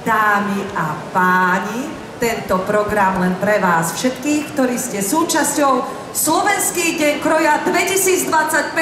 Dámy a páni, tento program len pre vás všetkých, ktorí ste súčasťou Slovenský deň kroja 2025,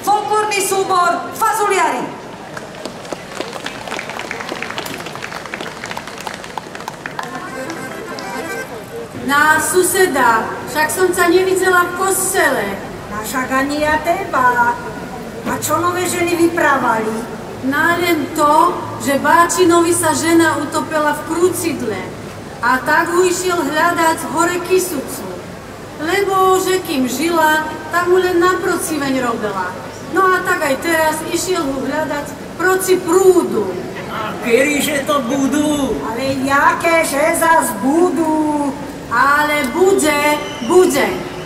folklórny súbor Fazuliari. Na suseda, však som sa nevidela v kostele. Však ani ja teba. A čo nové ženy vyprávali? Len to, že Báčinovi sa žena utopila v krúcidle a tak ho išiel hľadať hore Kysucu. Lebo, že kým žila, tak mu len na prociveň robila. No a tak aj teraz išiel ho hľadať proci prúdu. A kedyže to budú? Ale jaké, že zas budú? Ale bude.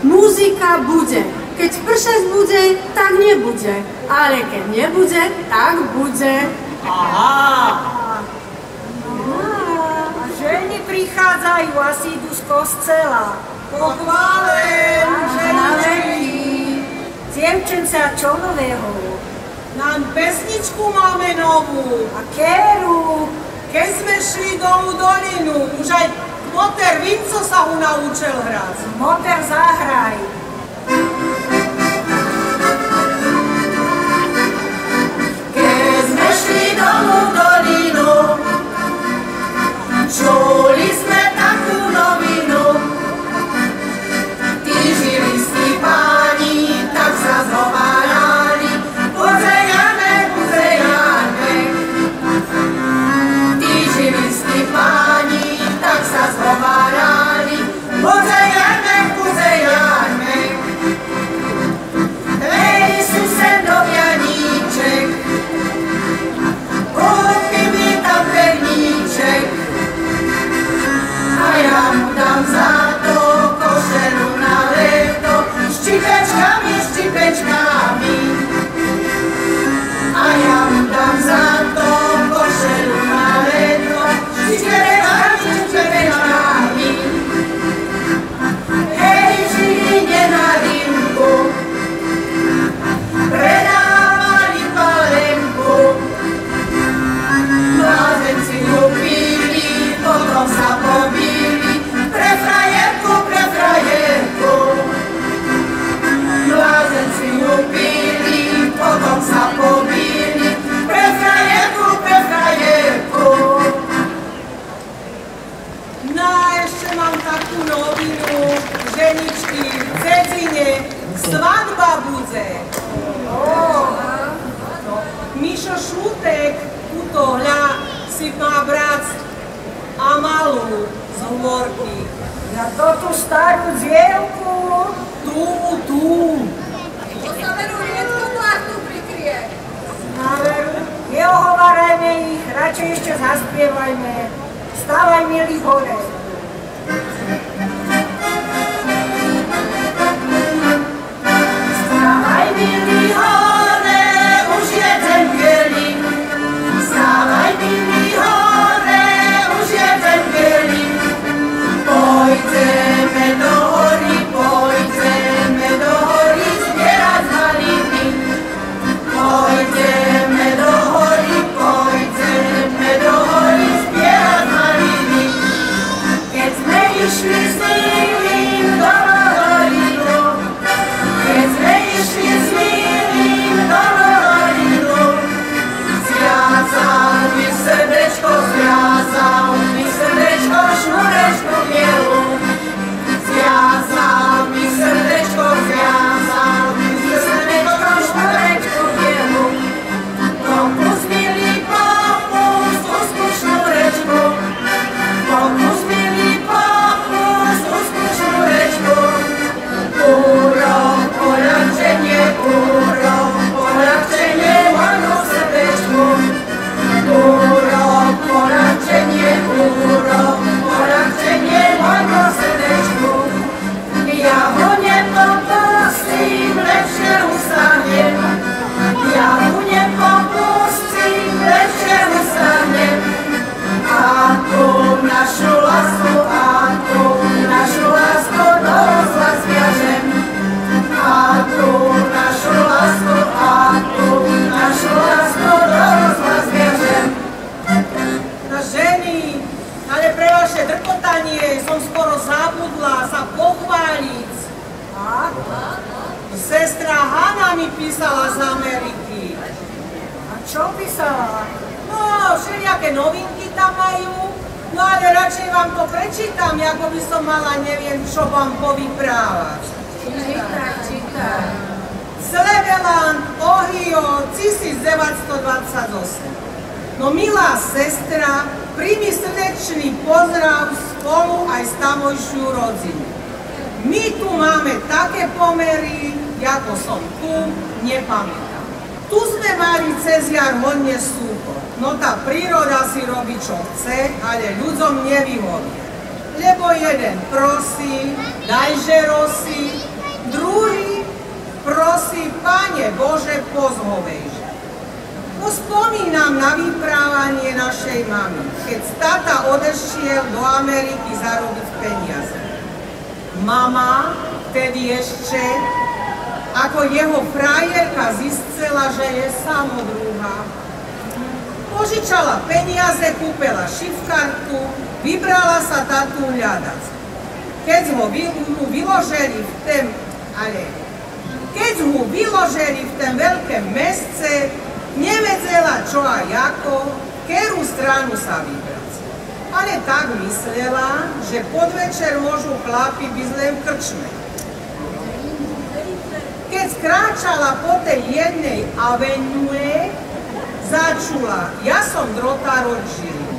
Muzika bude. Keď pršať bude, tak nebude. Ale keď nebude, tak bude. Aha! A ženy prichádzajú, asi idú z kostela. Pochválen, ženy! Dievčenca, čo nového? Nám pesničku máme novú. A keru? Keď sme šli dolu dolinu, už aj Moter Vinco sa ho naučil hrať. Moter, zahraj. Keď sme šli dolu dolinu, čuli sme takú novinu. Tí žilistí páni tak sa zhovárali, pozejame. Tí žilistí páni tak sa zhovárali, pozejame. Hej, sused Janíček, kúpi mi tam perníček a ja mu dám za to košelu na leto s čipečkami. A ja mu dám za to košelu na leto s čipečkami. Hej, Žiline na rynku predávali palenku. Mládenci ju pili, potom sa pobili pre frajerku. Mládenci ju pili, potom sa pobili pre frajerku. No a ešte mám takú novinu, ženičky v Dzedzine, svadba bude. Mišo Šutek, tuto hľa, si má brať Amalu z Hôrky. Na tú starú dievku. Tu. To sa veru riedku plachtu prikrie. Na veru, neohovárajme ich, radšej ešte zaspievajme. Stávaj, milí, hore. Stávaj, milí, hore, už jeden bielý. Stávaj, milí, hore, už jeden bielý. Pojďme do hory zbierať maliny. Pojďme do hory zbierať maliny. Keď sme išli s ním do dolinu, keď sme išli s ním ženy, ale pre vaše drkotanie som skoro zabudla sa pochváliť. A? Sestra Hanna mi písala z Ameriky. A čo písala? No, všelijaké novinky tam majú, no ale radšej vám to prečítam, ako by som mala neviem, čo vám povyprávať. Čítaj. Cleveland, Ohio, 1928. No milá sestra, príjmi srdečný pozdrav spolu aj s tamojšiu rodzinu. My tu máme také pomery, ako som tu, nepamätám. Tu sme mali cez jar hodne súpor. No tá príroda si robí, čo chce, ale ľuďom nevyhovie. Lebo jeden prosí, dajže rosy, druhý prosí, Pane Bože, pozhovejže. No spomínam na vyprávanie našej mamy, keď tata odešiel do Ameriky zarobiť peniaze. Mama vtedy ešte, ako jeho frajerka zistila, že je samodruhá, požičala peniaze, kúpila šifkartu, vybrala sa tatu hľadať. Keď mu vyložili v tom veľkém mestce, nevedela čo a ako, ktorú stranu sa vybrať. Ale tak myslela, že podvečer môžu chlapi byť len v krčme. Keď skráčala po tej jednej avenue, začula, ja som drotár od Žiliny.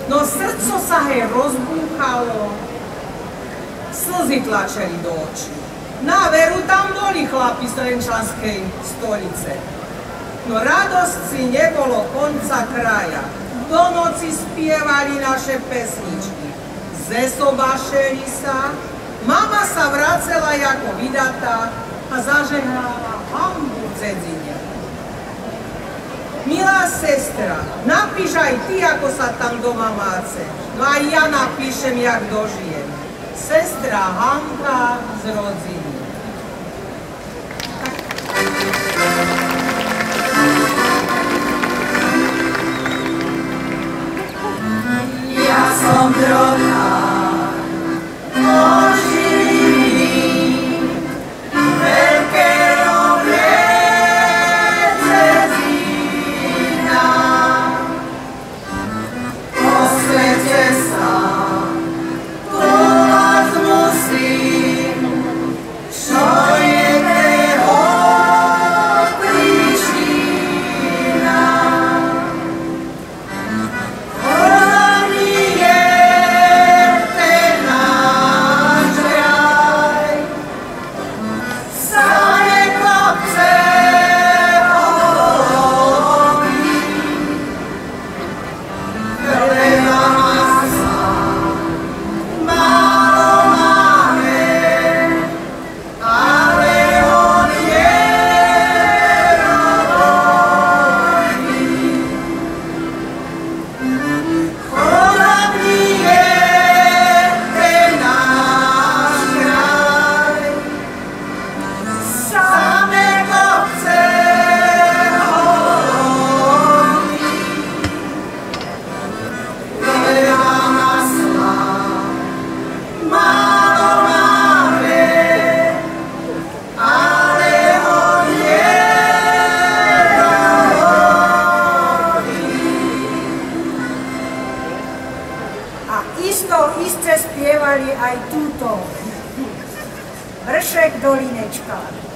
No srdco sa jej rozbúchalo, slzy tlačeli do očí. Na veru tam boli chlapi z Renčanskej stolice. No radosť si nebolo konca kraja. Do noci spievali naše pesničky. Zesobašeli sa, mama sa vracela ako vydatá a zažehnala hanbu v Dzedzine. Milá sestra, napíš aj ty, ako sa tam doma máce. No aj ja napíšem, jak dožijem. Sestra Hanka z rodziny. Ja som drotár od Žiliny, veľké roble Dzedzina. Po svete sa túlať musím, čo je toho príčina. Iste spievali aj túto. Vršek Dolinečka.